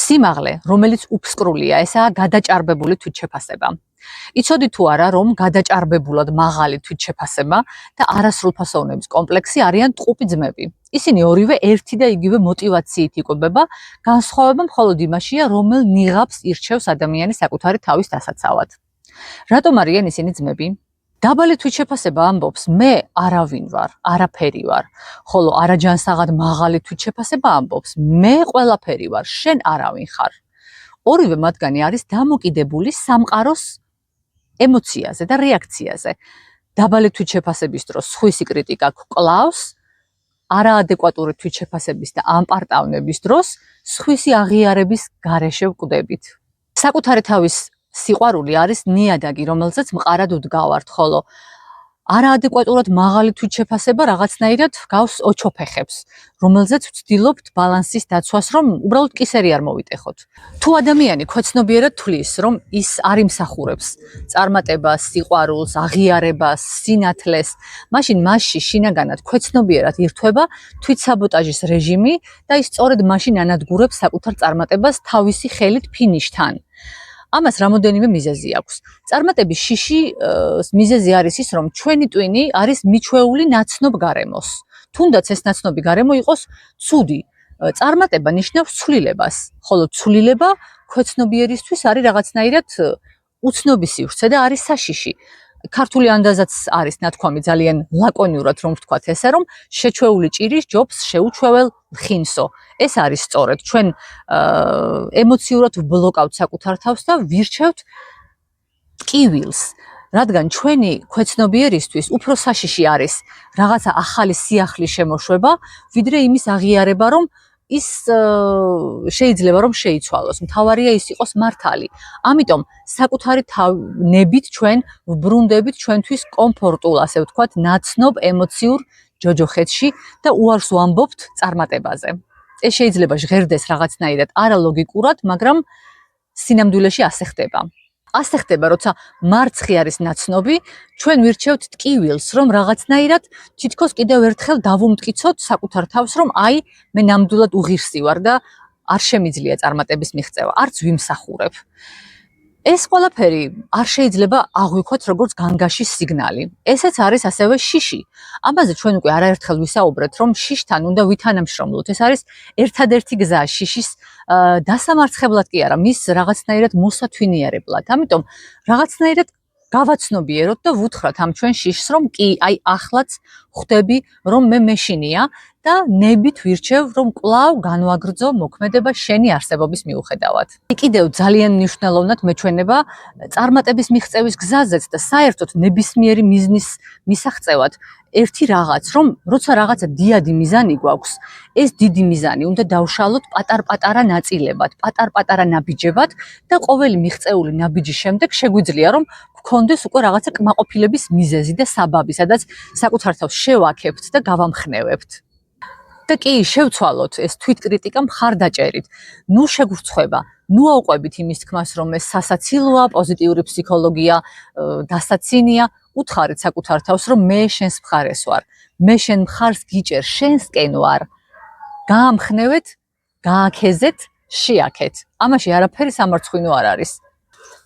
სიმაღლე, რომელიც უფსკრულია, ესაა გადაჭარბებული თვითშეფასება. იცოდი თუ არა, რომ გადაჭარბებულად მაღალი თვითშეფასება და არასრულფასოვნების კომპლექსი არიან ტყუპი ძმები. ისინი ორივე ერთი და იგივე მოტივაციით იკვებება, განსხვავება მხოლოდ იმაშია, რომელ ნიღაბს ირჩევს ადამიანი საკუთარი თავის დასაცავად. რატომ არიან ისინი ძმები? დაბალი თვითშეფასება ამბობს, მე არავინ ვარ, არაფერი ვარ, ხოლო არაჯანსაღად მაღალი თვითშეფასება ამბობს, მე ყველაფერი ვარ, შენ არავინ ხარ. ორივე მათგანი არის დამოკიდებული სამყაროს ემოციაზე და რეაქციაზე. დაბალი თვითშეფასების დროს სხვისი კრიტიკა გკლავს, არაადეკვატური თვითშეფასების და ამპარტავნების დროს სხვისი აღიარების გარეშე ვკვდებით. საკუთარი თავის სიყვარული არის ნიადაგი, რომელზეც მყარად ვდგავართ, ხოლო არაადეკვატურად მაღალი თვითშეფასება რაღაცნაირად გავს ოჩოფეხებს, რომელზეც ვცდილობთ ბალანსის დაცვას, რომ უბრალოდ კისერი არ მოვიტეხოთ. თუ ადამიანი ქვეცნობიერად თვლის, რომ ის არ იმსახურებს წარმატებას, სიყვარულს, აღიარებას, სინათლეს, მაშინ მასში შინაგანად ქვეცნობიერად ირთვება თვითსაბოტაჟის რეჟიმი და ის სწორედ მაშინ ანადგურებს საკუთარ წარმატებას თავისი ხელით ფინიშთან. ამას რამოდენიმე მიზეზი აქვს. წარმატების შიში მიზეზი არის ის, რომ ჩვენი ტვინი არის მიჩვეული ნაცნობ გარემოს. თუნდაც ეს ნაცნობი გარემო იყოს ცუდი. წარმატება ნიშნავს ცვლილებას, ხოლო ცვლილება ქვეცნობიერისთვის არის რაღაცნაირად უცნობი სივრცე და არის საშიში. ქართული ანდაზაც არის ნათქვამი ძალიან ლაკონიურად, რომ ვთქვათ ესე, რომ შეჩვეული ჭირი ჯობს შეუჩვეულ ხინსო. ეს არის სწორედ. ჩვენ ემოციურად ვბლოკავთ საკუთარ თავს და ვირჩევთ ტკივილს, რადგან ჩვენი ქვეცნობიერისთვის უფრო საშიში არის რაღაცა ახალი სიახლის შემოშვება, ვიდრე იმის აღიარება, რომ ის შეიძლება რომ შეიცვალოს. მთავარია ის იყოს მართალი. ამიტომ საკუთარი ნებით ჩვენ ვბრუნდებით ჩვენთვის კომფორტულ, ასე ვთქვათ, ნაცნობ ემოციურ ჯოჯოხეთში და უარს ვამბობთ წარმატებაზე. ეს შეიძლება ჟღერდეს რაღაცნაირად არალოგიკურად, მაგრამ სინამდვილეში ასე ხდება. ასე ხდება, როცა მარცხი არის ნაცნობი, ჩვენ ვირჩევთ ტკივილს, რომ რაღაცნაირად თითქოს კიდევ ერთხელ დავუმტკიცოთ საკუთარ თავს, რომ აი, მე ნამდვილად უღირსი ვარ და არ შემიძლია წარმატების მიღწევა, არც ვიმსახურებ. ეს ყველაფერი არ შეიძლება აღვიქვათ როგორც განგაშის სიგნალი. ესეც არის ასევე შიში. ამაზე ჩვენ უკვე არაერთხელ ვისაუბრეთ, რომ შიშთან უნდა ვითანამშრომლოთ. ეს არის ერთადერთი გზა შიშის დასამარცხებლად კი არა, მის რაღაცნაირად მოსათვინიერებლად. ამიტომ რაღაცნაირად გავაცნობიეროთ და ვუთხრათ ამ ჩვენ შიშს, რომ კი, აი ახლაც ხვდები, რომ მე მეშინია და ნებით ვირჩევ, რომ კვლავ განვაგრძო მოქმედება შენი არსებობის მიუხედავად. კიდევ ძალიან მნიშვნელოვნად მეჩვენება წარმატების მიღწევის გზაზეც და საერთოდ ნებისმიერი მიზნის მისაღწევად ერთი რაღაც, რომ როცა რაღაცა დიადი მიზანი გვაქვს, ეს დიდი მიზანი უნდა დავშალოთ პატარ-პატარა ნაწილებად, პატარ-პატარა ნაბიჯებად და ყოველი მიღწეული ნაბიჯის შემდეგ შეგვიძლია რომ გქონდეს უკვე რაღაცა კმაყოფილების მიზეზი და საბაბი, სადაც საკუთარ თავს შევაქებთ და გავამხნევებთ. და კი, შევცვალოთ ეს თვითკრიტიკა მხარდაჭერით. ნუ შეგვრცხვება, ნუ აუყვებით იმის თქმას, რომ ეს სასაცილოა, პოზიტიური ფსიქოლოგია, დასაცინია. უთხარით საკუთარ თავს, რომ მე შენს მხარეს ვარ. მე შენ მხარს გიჭერ, შენსკენ ვარ. გაამხნევეთ, გააქეზეთ, შეაქეთ. ამაში არაფერი სამარცხვინო არ არის.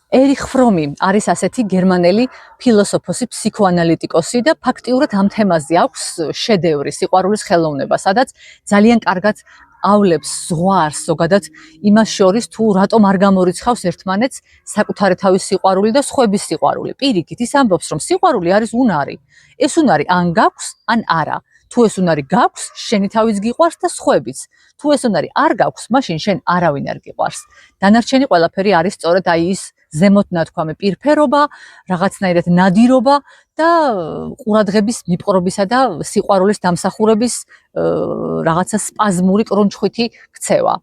ერიხ ფრომი არის ასეთი გერმანელი ფილოსოფოსი, ფსიქოანალიტიკოსი და ფაქტიურად ამ თემაზე აქვს შედევრი სიყვარულის ხელოვნება, სადაც ძალიან კარგად ავლებს ზღვარს ზოგადად იმას შორის თუ რატომ არ გამორიცხავს ერთმანეთს საკუთარი თავის სიყვარული და სხვების სიყვარული. პირიქით ის ამბობს, რომ სიყვარული არის უნარი. ეს უნარი ან გაქვს, ან არა. თუ ეს უნარი გაქვს, შენი თავიც გიყვარს და სხვებიც. თუ ეს უნარი არ გაქვს, მაშინ შენ არავინ არ გიყვარს. დანარჩენი ყველაფერი არის სწორედ აი ის ზემოთ ნათქვამი პირფერობა, რაღაცნაირად ნადირობა და ყურადღების მიპყრობისა და სიყვარულის დამსახურების რაღაცა სპაზმური კრონჩხვითი ქცევა.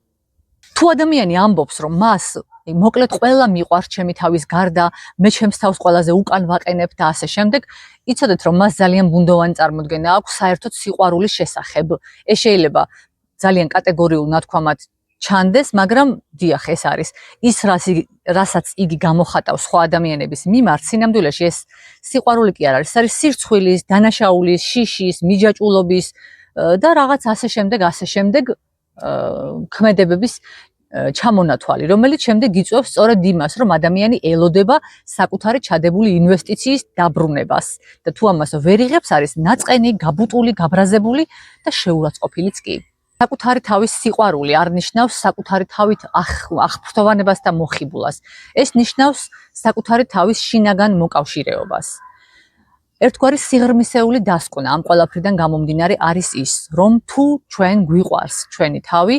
თუ ადამიანი ამბობს, რომ მას მოკლედ ყველა მიყვარს ჩემი თავის გარდა, მე ჩემს თავს ყველაზე უკან ვაყენებ და ასე შემდეგ, იცოდეთ, რომ მას ძალიან ბუნდოვანი წარმოდგენა აქვს საერთოდ სიყვარულის შესახებ. ეს შეიძლება ძალიან კატეგორიულ ნათქვამად ჩანდეს, მაგრამ დიახ, ეს არის ის, რასაც იგი გამოხატავს სხვა ადამიანების მიმართ, სინამდვილეში ეს სიყვარული კი არ არის, ეს არის სირცხვილის, დანაშაულის, შიშის, მიჯაჭვულობის და რაღაც ასე შემდეგ ქმედებების ჩამონათვალი, რომელიც შემდეგ იწვევს სწორედ იმას, რომ ადამიანი ელოდება საკუთარი ჩადებული ინვესტიციის დაბრუნებას და თუ ამას ვერ იღებს, არის ნაწყენი, გაბუტული, გაბრაზებული და შეურაცხყოფილიც კი. საკუთარი თავის სიყვარული არ ნიშნავს საკუთარი თავით აღფრთოვანებას და მოხიბულას. ეს ნიშნავს საკუთარი თავის შინაგან მოკავშირეობას. ერთგვარი სიღრმისეული დასკვნა ამ ყველაფრიდან გამომდინარე არის ის, რომ თუ ჩვენ გვიყვარს ჩვენი თავი,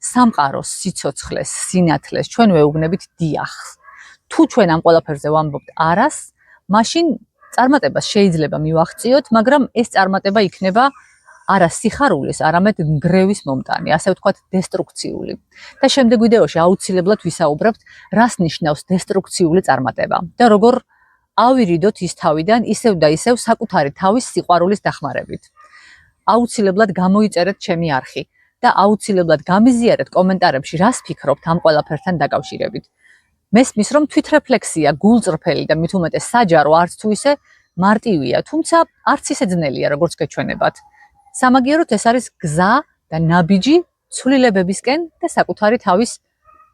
სამყაროს, სიცოცხლეს, სინათლეს ჩვენ ვეუბნებით დიახს. თუ ჩვენ ამ ყველაფერზე ვამბობთ არას, მაშინ წარმატებას შეიძლება მივაღწიოთ, მაგრამ ეს წარმატება იქნება არა სიხარულის, არამედ ნგრევის მომტანი, ასე ვთქვათ, დესტრუქციული. და შემდეგ ვიდეოში აუცილებლად ვისაუბრებთ, რას ნიშნავს დესტრუქციული წარმატება და როგორ ავირიდოთ ის თავიდან ისევ და ისევ საკუთარი თავის სიყვარულის დახმარებით. აუცილებლად გამოიწერეთ ჩემი არხი და აუცილებლად გამიზიარეთ კომენტარებში, რას ფიქრობთ ამ ყველაფერთან დაკავშირებით. მესმის, რომ თვითრეფლექსია გულწრფელი და მით უმეტეს საჯარო არც თუ ისე მარტივია, თუმცა არც ისე ძნელია, როგორც გეჩვენებათ. სამაგიეროდ ეს არის გზა და ნაბიჯი ცვლილებებისკენ და საკუთარი თავის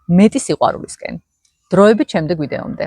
მეტი სიყვარულისკენ. დროებით შემდეგ ვიდეომდე.